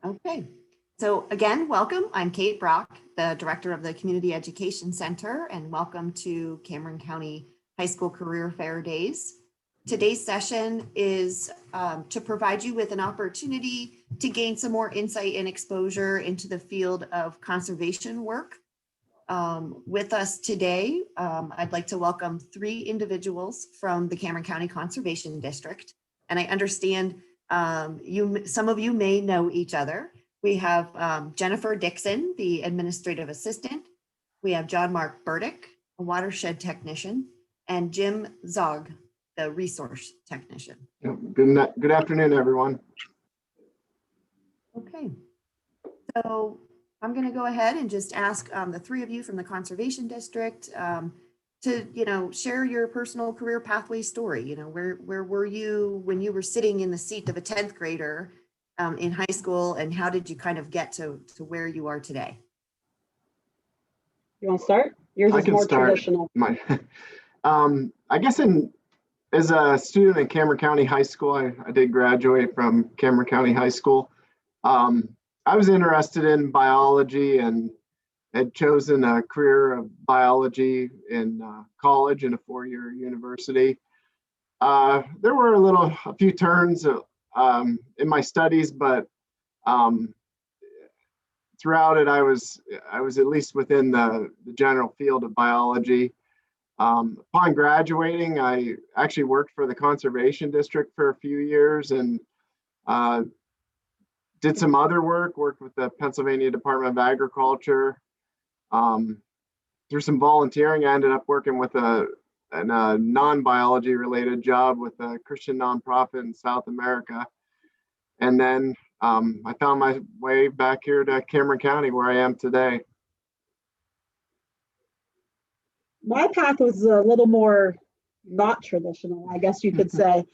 Okay, so again, welcome. I'm Kate Brock, the director of the Community Education Center, and welcome to Cameron County High School Career Fair Days. Today's session is to provide you with an opportunity to gain some more insight and exposure into the field of conservation work. With us today, I'd like to welcome 3 individuals from the Cameron County Conservation District. And I understand some of you may know each other. We have Jennifer Dixon, the administrative assistant. We have John Mark Burdick, a watershed technician, and Jim Zog, the resource technician. Good afternoon, everyone. Okay, so I'm going to go ahead and just ask the 3 of you from the Conservation District to, share your personal career pathway story. Where were you when you were sitting in the seat of a 10th grader in high school, and how did you kind of get to where you are today? You want to start? Yours is more traditional. I guess as a student at Cameron County High School, I did graduate from Cameron County High School. I was interested in biology and had chosen a career of biology in college in a 4-year university. There were a few turns in my studies, but throughout it, I was at least within the general field of biology. Upon graduating, I actually worked for the Conservation District for a few years and did some other worked with the Pennsylvania Department of Agriculture. Through some volunteering, I ended up working with a non-biology related job with a Christian nonprofit in South America. And then I found my way back here to Cameron County, where I am today. My path was a little more not traditional, I guess you could say.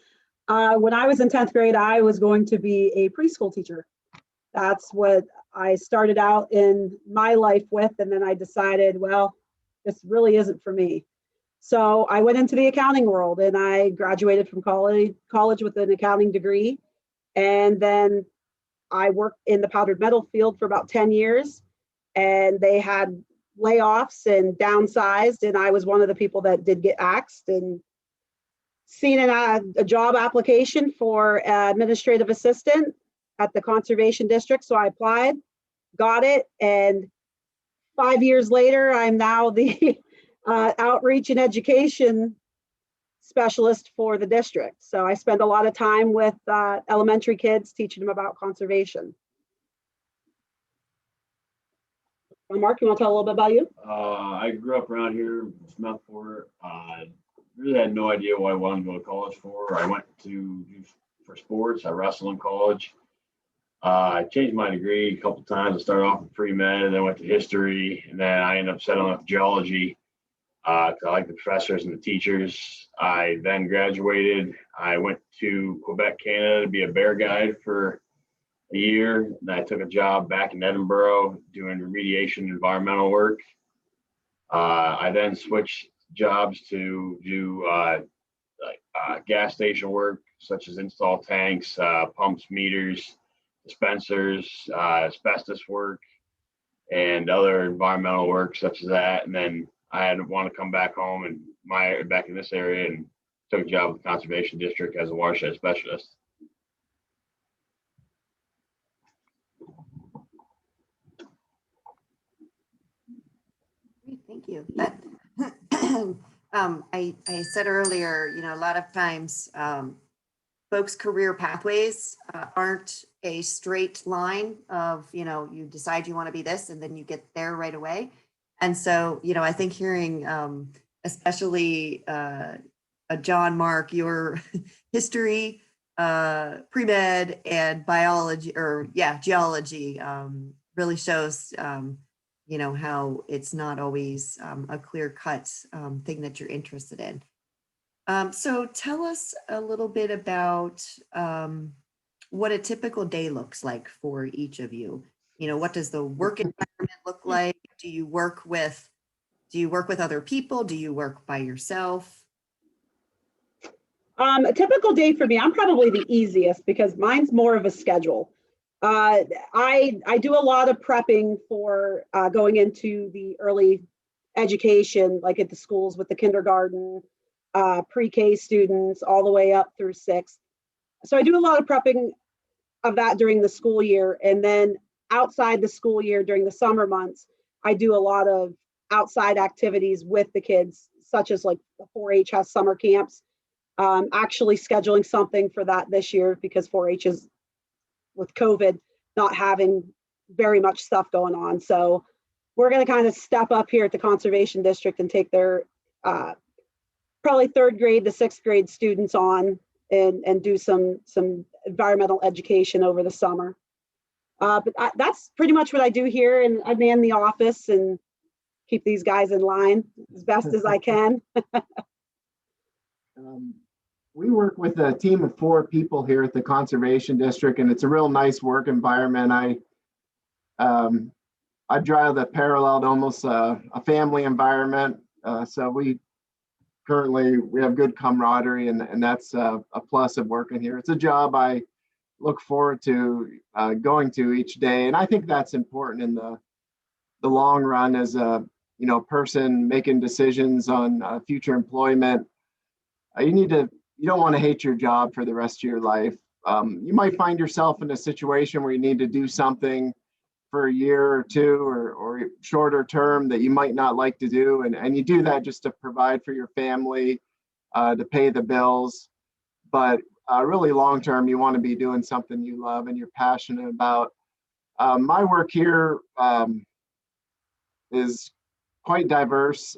When I was in 10th grade, I was going to be a preschool teacher. That's what I started out in my life with, and then I decided, well, this really isn't for me. So I went into the accounting world, and I graduated from college with an accounting degree. And then I worked in the powdered metal field for about 10 years, and they had layoffs and downsized, and I was one of the people that did get axed, and seen a job application for administrative assistant at the Conservation District. So I applied, got it, and 5 years later, I'm now the outreach and education specialist for the district. So I spend a lot of time with elementary kids, teaching them about conservation. Mark, you want to tell a little bit about you? I grew up around here, Smethport. Really had no idea what I wanted to go to college for. I went for sports. I wrestled in college. I changed my degree a couple times. I started off in pre-med, and then went to history, and then I ended up settling on geology. I like the professors and the teachers. I then graduated. I went to Quebec, Canada to be a bear guide for a year. And I took a job back in Edinburgh doing remediation environmental work. I then switched jobs to do gas station work, such as install tanks, pumps, meters, dispensers, asbestos work, and other environmental work such as that. And then I had to want to come back home and back in this area, and took a job with the Conservation District as a watershed specialist. Great, thank you. I said earlier, a lot of times folks' career pathways aren't a straight line of, you decide you want to be this and then you get there right away. And so, I think hearing especially John Mark, your history, pre-med and biology, geology really shows, how it's not always a clear-cut thing that you're interested in. So tell us a little bit about what a typical day looks like for each of you. What does the work environment look like? Do you work with other people? Do you work by yourself? A typical day for me, I'm probably the easiest because mine's more of a schedule. I do a lot of prepping for going into the early education, like at the schools with the kindergarten, pre-K students, all the way up through sixth. So I do a lot of prepping of that during the school year. And then outside the school year, during the summer months, I do a lot of outside activities with the kids, such as like the 4-H has summer camps. Actually scheduling something for that this year because 4-H is, with COVID, not having very much stuff going on. So we're going to kind of step up here at the Conservation District and take their probably 3rd grade to 6th grade students on and do some environmental education over the summer. But that's pretty much what I do here, and I man the office and keep these guys in line as best as I can. We work with a team of 4 people here at the Conservation District, and it's a real nice work environment. I draw the parallel to almost a family environment. So we have good camaraderie, and that's a plus of working here. It's a job I look forward to going to each day, and I think that's important in the long run as a person making decisions on future employment. You don't want to hate your job for the rest of your life. You might find yourself in a situation where you need to do something for a year or 2 or shorter term that you might not like to do. And you do that just to provide for your family, to pay the bills. But really long term, you want to be doing something you love and you're passionate about. My work here is quite diverse.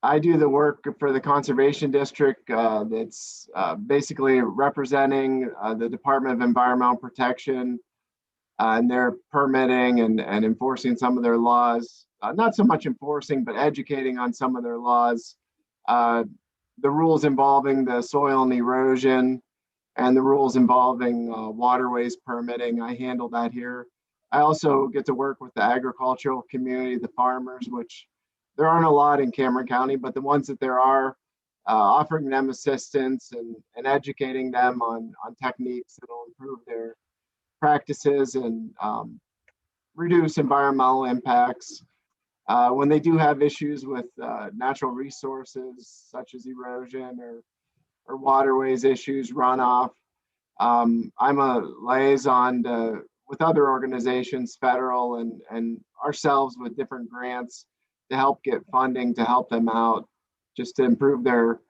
I do the work for the Conservation District that's basically representing the Department of Environmental Protection and their permitting and enforcing some of their laws. Not so much enforcing, but educating on some of their laws. The rules involving the soil and erosion and the rules involving waterways permitting. I handle that here. I also get to work with the agricultural community, the farmers, which there aren't a lot in Cameron County, but the ones that there are, offering them assistance and educating them on techniques that will improve their practices and reduce environmental impacts. When they do have issues with natural resources, such as erosion or waterways issues, runoff, I'm a liaison with other organizations, federal and ourselves with different grants to help get funding to help them out, just to improve their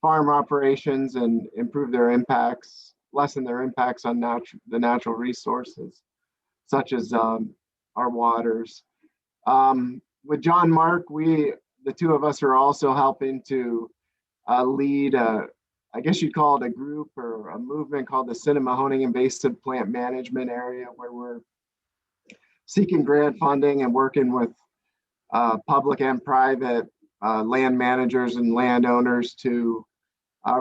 farm operations and improve their impacts, lessen their impacts on the natural resources, such as our waters. With John Mark, the 2 of us are also helping to lead, I guess you'd call it a group or a movement called the Cinnamahoney Invasive Plant Management Area, where we're seeking grant funding and working with public and private land managers and landowners to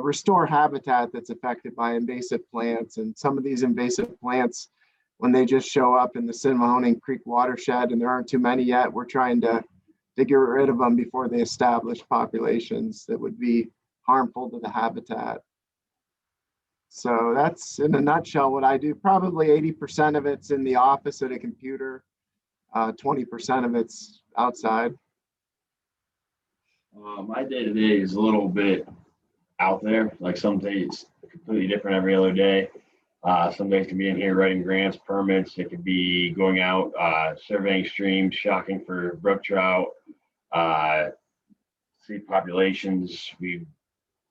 restore habitat that's affected by invasive plants. And some of these invasive plants, when they just show up in the Cinnamahoney Creek watershed, and there aren't too many yet, we're trying to get rid of them before they establish populations that would be harmful to the habitat. So that's in a nutshell what I do. Probably 80% of it's in the office at a computer, 20% of it's outside. My day-to-day is a little bit out there. Like some days completely different every other day. Some days can be in here writing grants, permits. It could be going out, surveying streams, shocking for brook trout, see populations. We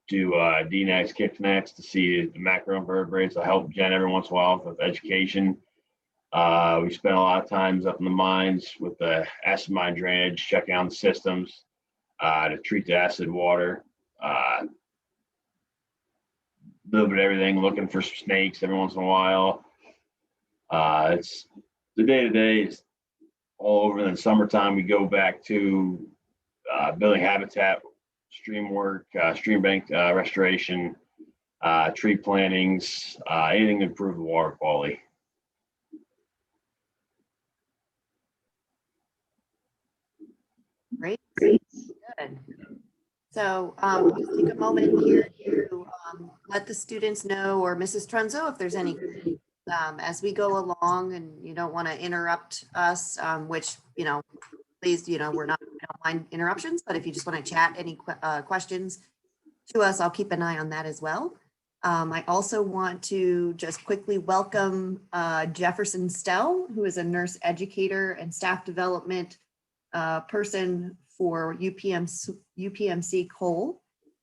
do DNAX, KIFNAX to see the macroinvertebrates. I help Jen every once in a while with education. We spend a lot of times up in the mines with the acid mine drainage, checking on the systems to treat the acid water. Little bit of everything, looking for snakes every once in a while. It's the day-to-day is all over. Then summertime, we go back to building habitat, stream work, stream bank restoration, tree plantings, anything to improve the water quality. Great. Good. So just take a moment here to let the students know, or Mrs. Trunzo, if there's any as we go along, and you don't want to interrupt us, which, please, we don't mind interruptions, but if you just want to chat any questions to us, I'll keep an eye on that as well. I also want to just quickly welcome Jefferson Stell, who is a nurse educator and staff development person for UPMC Cole.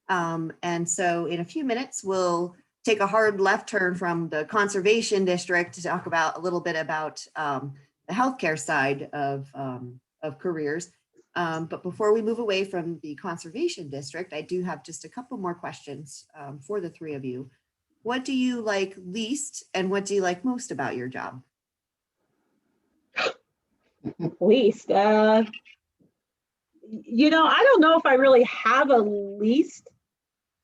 And so in a few minutes, we'll take a hard left turn from the conservation district to talk about a little bit about the healthcare side of careers. But before we move away from the conservation district, I do have just a couple more questions for the three of you. What do you like least and what do you like most about your job? Least, I don't know if I really have a least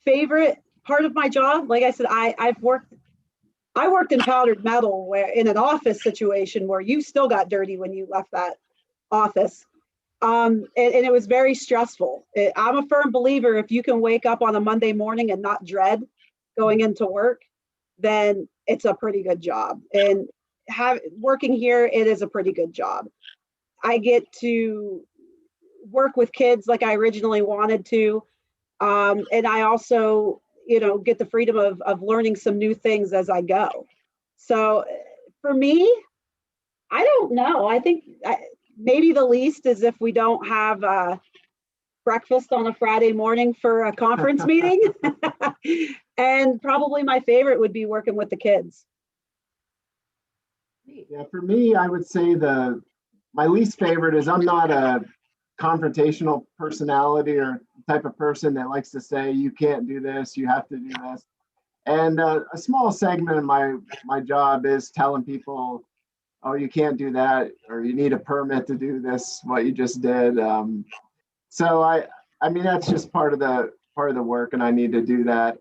favorite part of my job. Like I said, I worked in powdered metal, where in an office situation where you still got dirty when you left that office. And it was very stressful. I'm a firm believer, if you can wake up on a Monday morning and not dread going into work, then it's a pretty good job. And working here, it is a pretty good job. I get to work with kids like I originally wanted to. And I also, get the freedom of learning some new things as I go. So for me, I don't know. I think maybe the least is if we don't have breakfast on a Friday morning for a conference meeting. And probably my favorite would be working with the kids. Yeah, for me, I would say my least favorite is I'm not a confrontational personality or type of person that likes to say, you can't do this, you have to do this. And a small segment of my job is telling people, oh, you can't do that, or you need a permit to do this, what you just did. So I mean, that's just part of the work, and I need to do that.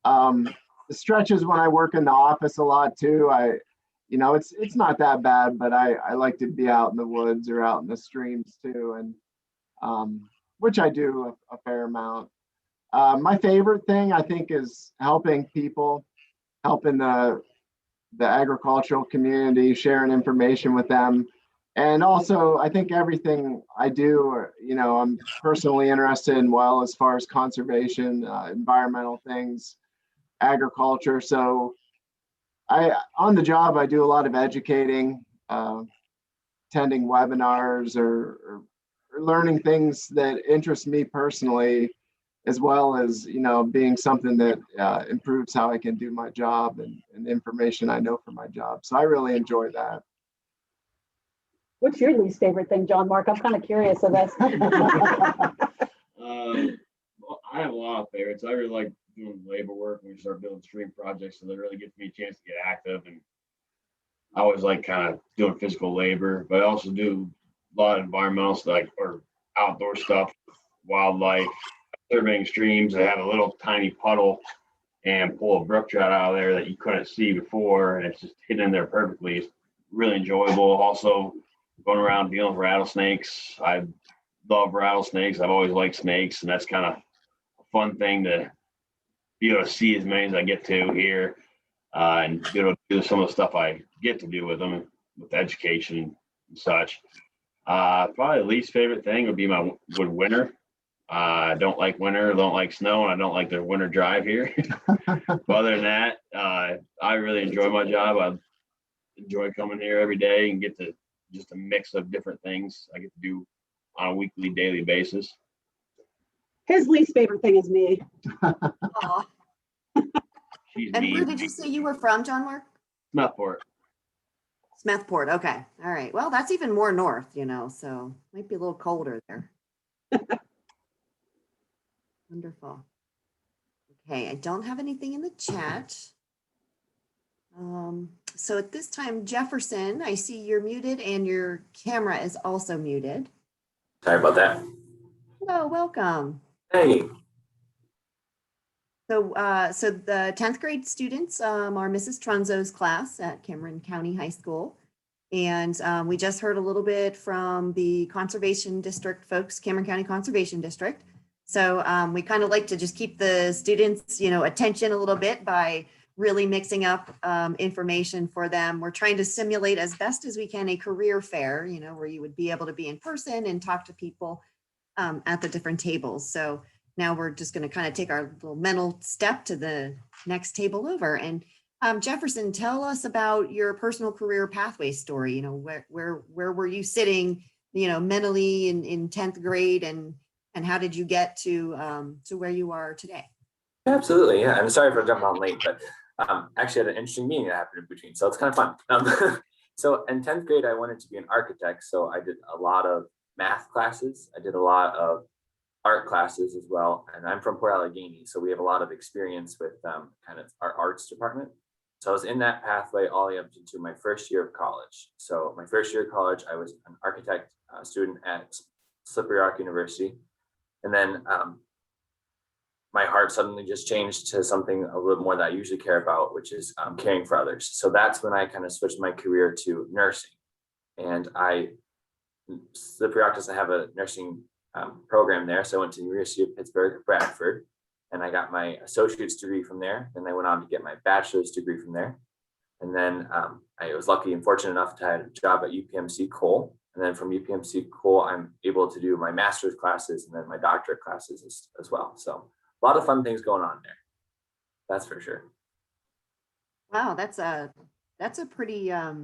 The stretches when I work in the office a lot too, it's not that bad, but I like to be out in the woods or out in the streams too, and which I do a fair amount. My favorite thing, I think, is helping people, helping the agricultural community, sharing information with them. And also, I think everything I do, I'm personally interested in, well, as far as conservation, environmental things, agriculture. So on the job, I do a lot of educating, attending webinars or learning things that interest me personally, as well as, being something that improves how I can do my job and information I know for my job. So I really enjoy that. What's your least favorite thing, John Mark? I'm kind of curious of this. I have a lot of favorites. I really like doing labor work when we start building stream projects, so that really gives me a chance to get active. And I always like kind of doing physical labor, but I also do a lot of environmental stuff or outdoor stuff, wildlife, surveying streams. I have a little tiny puddle and pull a brook trout out of there that you couldn't see before, and it's just hidden in there perfectly. It's really enjoyable. Also, going around dealing with rattlesnakes. I love rattlesnakes. I've always liked snakes, and that's kind of a fun thing to be able to see as many as I get to here, and be able to do some of the stuff I get to do with them, with education and such. Probably the least favorite thing would be winter. I don't like winter, don't like snow, and I don't like the winter drive here. But other than that, I really enjoy my job. I enjoy coming here every day and get to just a mix of different things I get to do on a weekly, daily basis. His least favorite thing is me. Aw. And where did you say you were from, John Mark? Smethport. Smethport. Okay. All right. Well, that's even more north, so might be a little colder there. Wonderful. Okay. I don't have anything in the chat. So at this time, Jefferson, I see you're muted and your camera is also muted. Sorry about that. Hello, welcome. Hey. So the 10th grade students are Mrs. Trunzo's class at Cameron County High School. And we just heard a little bit from the Conservation District folks, Cameron County Conservation District. So we kind of like to just keep the students, attention a little bit by really mixing up information for them. We're trying to simulate as best as we can a career fair, you know, where you would be able to be in person and talk to people at the different tables. So now we're just going to kind of take our little mental step to the next table over. And Jefferson, tell us about your personal career pathway story. You know, where were you sitting, you know, mentally in 10th grade, and how did you get to where you are today? Absolutely, yeah. I'm sorry for jumping on late, but actually had an interesting meeting that happened in between, so it's kind of fun. So in 10th grade, I wanted to be an architect, so I did a lot of math classes. I did a lot of art classes as well, and I'm from Port Allegheny, so we have a lot of experience with kind of our arts department. So I was in that pathway all the way up to my first year of college. So my first year of college, I was an architect student at Slippery Rock University, and then my heart suddenly just changed to something a little more that I usually care about, which is caring for others. So that's when I kind of switched my career to nursing. And Slippery Rock doesn't have a nursing program there. So I went to the University of Pittsburgh, Bradford, and I got my associate's degree from there. Then I went on to get my bachelor's degree from there. And then I was lucky and fortunate enough to have a job at UPMC Cole. And then from UPMC Cole, I'm able to do my master's classes and then my doctorate classes as well. So a lot of fun things going on there. That's for sure. Wow, that's a pretty a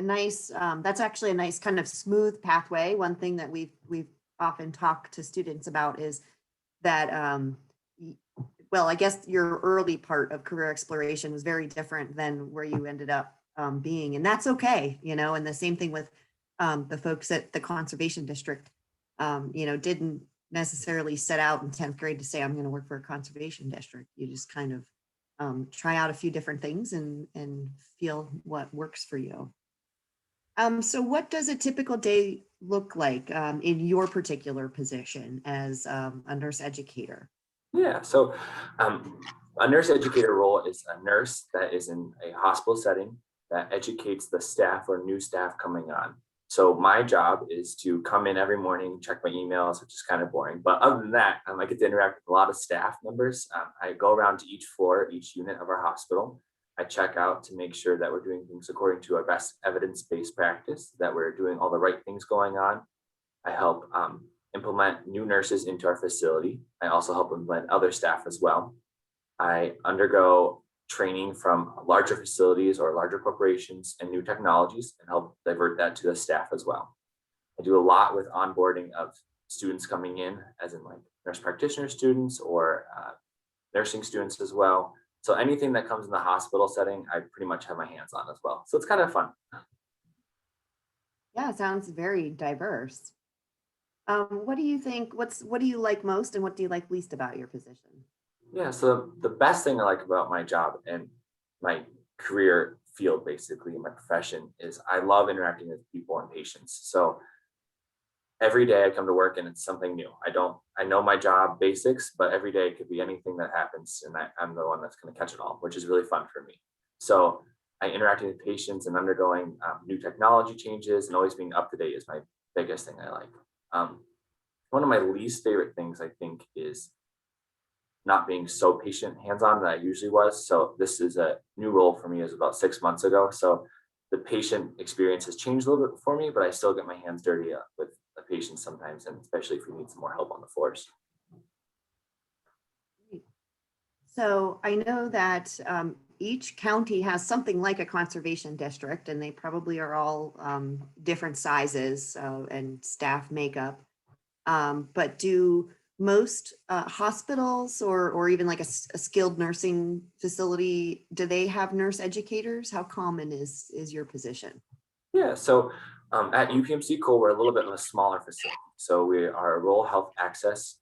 nice that's actually a nice kind of smooth pathway. One thing that we've often talked to students about is that well, I guess your early part of career exploration was very different than where you ended up being, and that's okay, you know. And the same thing with the folks at the conservation district, you know, didn't necessarily set out in 10th grade to say, I'm going to work for a conservation district. You just kind of try out a few different things and feel what works for you. So what does a typical day look like in your particular position as a nurse educator? Yeah, so a nurse educator role is a nurse that is in a hospital setting that educates the staff or new staff coming on. So my job is to come in every morning, check my emails, which is kind of boring. But other than that, I get to interact with a lot of staff members. I go around to each floor, each unit of our hospital. I check out to make sure that we're doing things according to our best evidence-based practice, that we're doing all the right things going on. I help implement new nurses into our facility. I also help implement other staff as well. I undergo training from larger facilities or larger corporations and new technologies and help divert that to the staff as well. I do a lot with onboarding of students coming in, as in like nurse practitioner students or nursing students as well. So anything that comes in the hospital setting, I pretty much have my hands on as well. So it's kind of fun. Yeah, it sounds very diverse. What do you think, what do you like most and what do you like least about your position? Yeah, so the best thing I like about my job and my career field, basically, my profession, is I love interacting with people and patients. So every day I come to work and it's something new. I know my job basics, but every day it could be anything that happens and I'm the one that's going to catch it all, which is really fun for me. So I interacting with patients and undergoing new technology changes and always being up to date is my biggest thing I like. One of my least favorite things I think is not being so patient hands-on that I usually was. So this is a new role for me. It was about 6 months ago. So the patient experience has changed a little bit for me, but I still get my hands dirty with the patients sometimes, and especially if we need some more help on the floors. So I know that each county has something like a conservation district, and they probably are all different sizes and staff makeup. But do most hospitals or even like a skilled nursing facility, do they have nurse educators? How common is your position? Yeah, so at UPMC Cole, we're a little bit of a smaller facility. So we are a rural health access.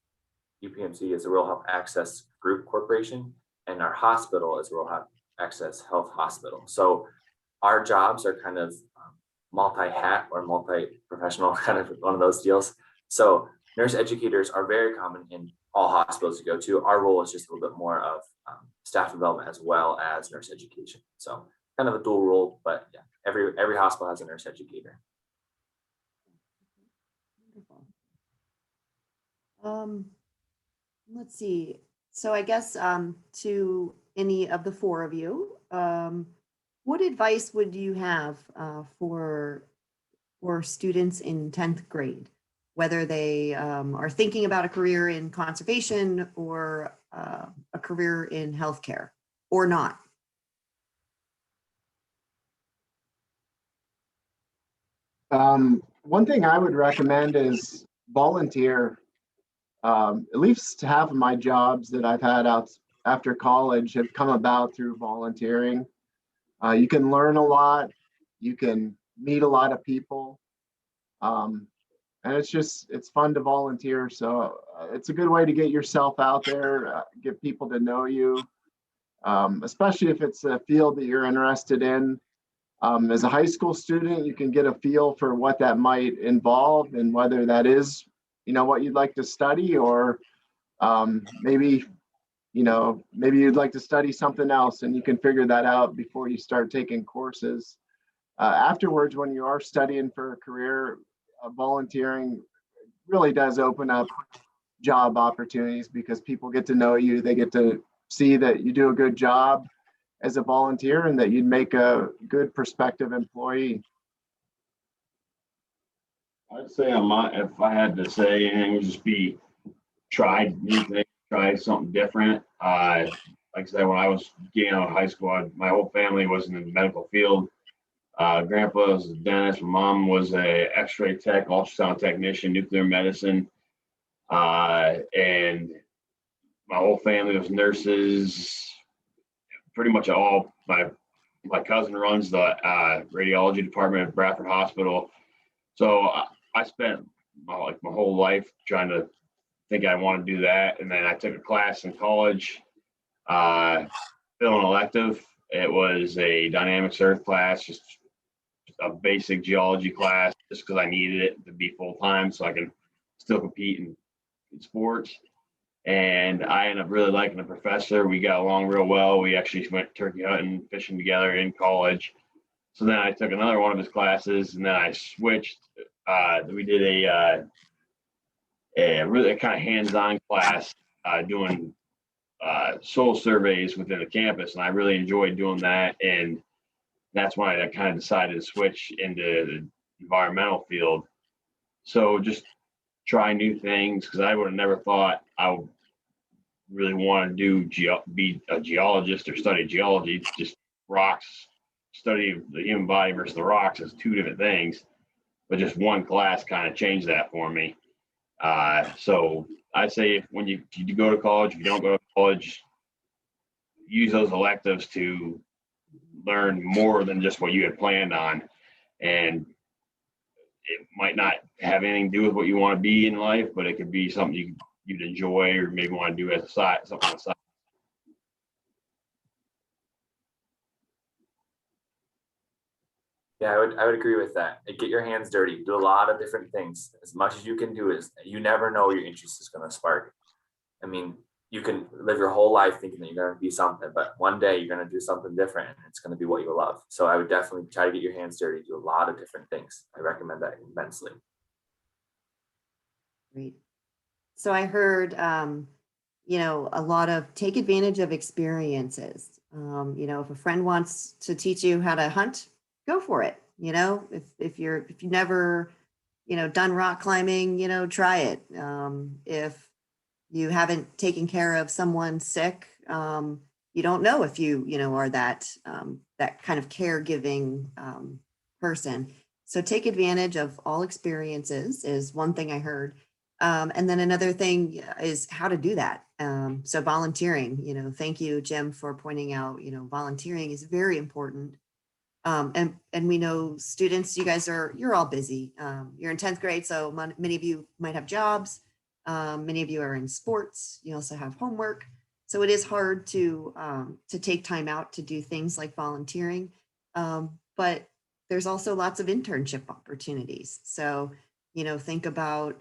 UPMC is a rural health access group corporation, and our hospital is a rural health access health hospital. So our jobs are kind of multi-hat or multi-professional, kind of one of those deals. So nurse educators are very common in all hospitals you go to. Our role is just a little bit more of staff development as well as nurse education. So kind of a dual role, but yeah, every hospital has a nurse educator. Wonderful. Let's see. So I guess to any of the four of you, what advice would you have for students in 10th grade, whether they are thinking about a career in conservation or a career in healthcare or not? One thing I would recommend is volunteer. At least half of my jobs that I've had out after college have come about through volunteering. You can learn a lot, you can meet a lot of people, and it's fun to volunteer. So it's a good way to get yourself out there, get people to know you, especially if it's a field that you're interested in. As a high school student, you can get a feel for what that might involve and whether that is, what you'd like to study, or maybe you'd like to study something else, and you can figure that out before you start taking courses. Afterwards, when you are studying for a career, volunteering really does open up job opportunities because people get to know you. They get to see that you do a good job as a volunteer and that you'd make a good prospective employee. I'd say if I had to say anything, it would just be try new things, try something different. Like I said, when I was getting out of high school, my whole family was in the medical field. Grandpa was a dentist. My mom was a X-ray tech, ultrasound technician, nuclear medicine, and my whole family was nurses. Pretty much all my cousin runs the radiology department at Bradford Hospital. So I spent my whole life trying to think I want to do that, and then I took a class in college, filling an elective. It was a dynamics earth class, just a basic geology class, just because I needed it to be full time so I can still compete in sports. And I ended up really liking the professor. We got along real well. We actually went turkey hunting, fishing together in college. So then I took another one of his classes, and then I switched. We did a really kind of hands-on class doing soil surveys within the campus, and I really enjoyed doing that. And that's when I kind of decided to switch into the environmental field. So just try new things, because I would have never thought I would really want to be a geologist or study geology. Just rocks, study the human body versus the rocks is two different things. But just one class kind of changed that for me. So I say when you go to college, if you don't go to college, use those electives to learn more than just what you had planned on. And it might not have anything to do with what you want to be in life, but it could be something you'd enjoy or maybe want to do as a side, something on the side. Yeah, I would agree with that. Get your hands dirty. Do a lot of different things. As much as you can do is you never know your interest is going to spark. I mean, you can live your whole life thinking that you're going to be something, but one day you're going to do something different and it's going to be what you love. So I would definitely try to get your hands dirty, do a lot of different things. I recommend that immensely. Great. So I heard, a lot of take advantage of experiences. If a friend wants to teach you how to hunt, go for it. If you've never, done rock climbing, try it. If you haven't taken care of someone sick, you don't know if you are that kind of caregiving person. So take advantage of all experiences is one thing I heard. And then another thing is how to do that. So volunteering, thank you, Jim, for pointing out, volunteering is very important. And we know students, you're all busy. You're in 10th grade, so many of you might have jobs. Many of you are in sports. You also have homework. So it is hard to take time out to do things like volunteering. But there's also lots of internship opportunities. So, think about,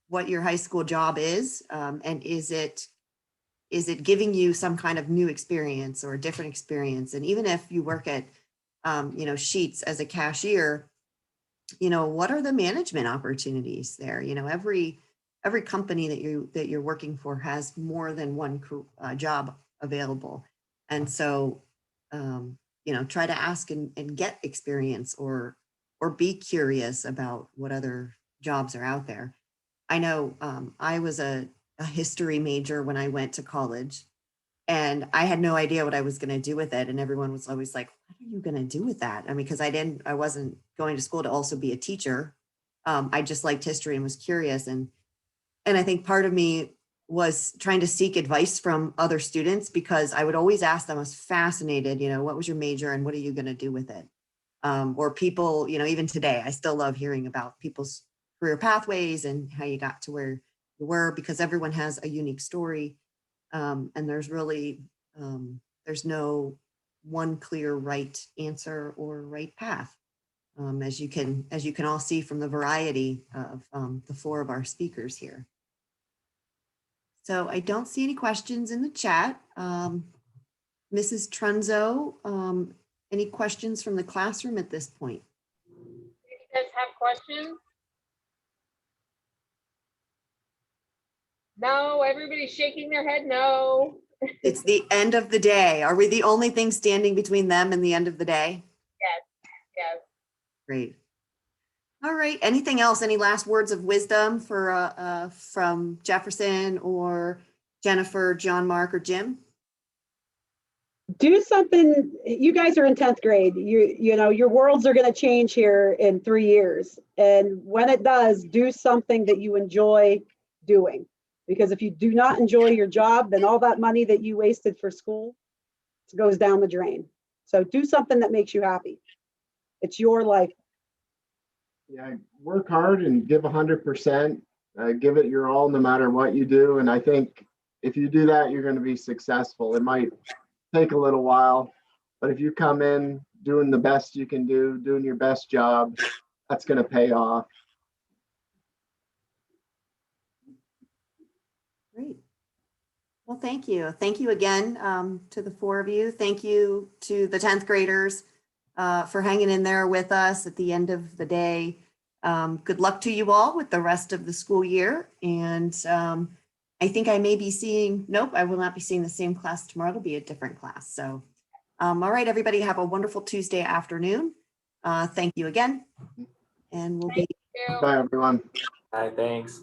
what your high school job is, and is it giving you some kind of new experience or a different experience? And even if you work at, Sheets as a cashier, what are the management opportunities there? Every every company that you're working for has more than one job available. And so, you know, try to ask and get experience or be curious about what other jobs are out there. I know I was a history major when I went to college, and I had no idea what I was going to do with it. And everyone was always like, what are you going to do with that? I mean, because I wasn't going to school to also be a teacher. I just liked history and was curious. And I think part of me was trying to seek advice from other students, because I would always ask them, I was fascinated, you know, what was your major and what are you going to do with it? Or people, you know, even today, I still love hearing about people's career pathways and how you got to where you were, because everyone has a unique story. And there's really, there's no one clear right answer or right path. As you can all see from the variety of the 4 of our speakers here. So I don't see any questions in the chat. Mrs. Trunzo, any questions from the classroom at this point? You guys have questions? No, everybody's shaking their head no. It's the end of the day. Are we the only thing standing between them and the end of the day? Yes. Great. All right. Anything else? Any last words of wisdom for from Jefferson or Jennifer, John, Mark, or Jim? Do something. You guys are in 10th grade. You know, your worlds are going to change here in 3 years. And when it does, do something that you enjoy doing. Because if you do not enjoy your job, then all that money that you wasted for school goes down the drain. So do something that makes you happy. It's your life. Yeah, work hard and give 100%. Give it your all no matter what you do. And I think if you do that, you're going to be successful. It might take a little while, but if you come in doing the best you can do, doing your best job, that's going to pay off. Great. Well, thank you. Thank you again to the 4 of you. Thank you to the 10th graders for hanging in there with us at the end of the day. Good luck to you all with the rest of the school year. And I think I may be seeing, nope, I will not be seeing the same class tomorrow. It'll be a different class. So, all right, everybody have a wonderful Tuesday afternoon. Thank you again. And we'll be. Bye, everyone. Hi, thanks.